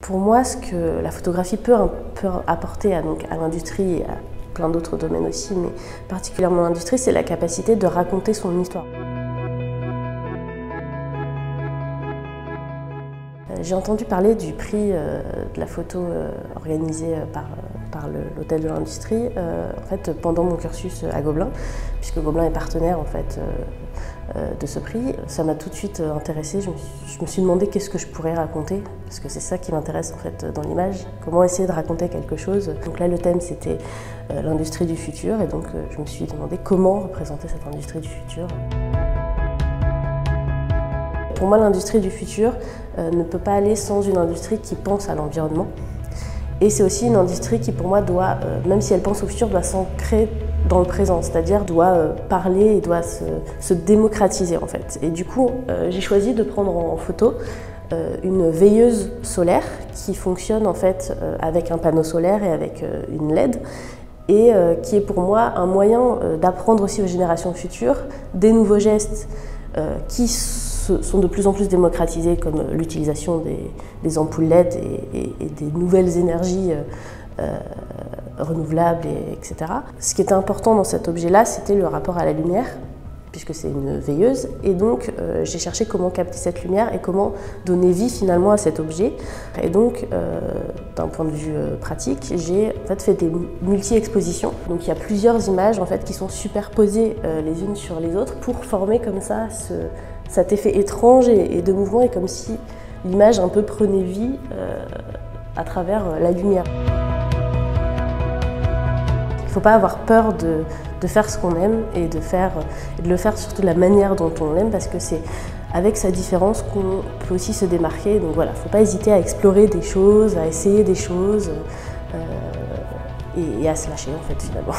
Pour moi, ce que la photographie peut apporter à l'industrie et à plein d'autres domaines aussi, mais particulièrement l'industrie, c'est la capacité de raconter son histoire. J'ai entendu parler du prix de la photo organisé par l'Hôtel de l'Industrie en fait, pendant mon cursus à Gobelin, puisque Gobelin est partenaire en fait, de ce prix. Ça m'a tout de suite intéressée. Je me suis demandé qu'est-ce que je pourrais raconter, parce que c'est ça qui m'intéresse en fait, dans l'image, comment essayer de raconter quelque chose. Donc là, le thème, c'était l'industrie du futur, et donc je me suis demandé comment représenter cette industrie du futur. Pour moi, l'industrie du futur ne peut pas aller sans une industrie qui pense à l'environnement. Et c'est aussi une industrie qui, pour moi, doit, même si elle pense au futur, doit s'ancrer dans le présent, c'est-à-dire doit parler et doit se démocratiser en fait. Et du coup, j'ai choisi de prendre en photo une veilleuse solaire qui fonctionne en fait avec un panneau solaire et avec une LED, et qui est pour moi un moyen d'apprendre aussi aux générations futures des nouveaux gestes qui sont de plus en plus démocratisés, comme l'utilisation des ampoules LED et des nouvelles énergies renouvelables, etc. Ce qui était important dans cet objet-là, c'était le rapport à la lumière, puisque c'est une veilleuse, et donc j'ai cherché comment capter cette lumière et comment donner vie finalement à cet objet. Et donc, d'un point de vue pratique, j'ai en fait des multi-expositions. Donc il y a plusieurs images en fait qui sont superposées les unes sur les autres pour former comme ça cet effet étrange et de mouvement, et comme si l'image un peu prenait vie à travers la lumière. Il ne faut pas avoir peur de faire ce qu'on aime et de le faire surtout de la manière dont on l'aime, parce que c'est avec sa différence qu'on peut aussi se démarquer. Donc voilà, il ne faut pas hésiter à explorer des choses, à essayer des choses et à se lâcher en fait finalement.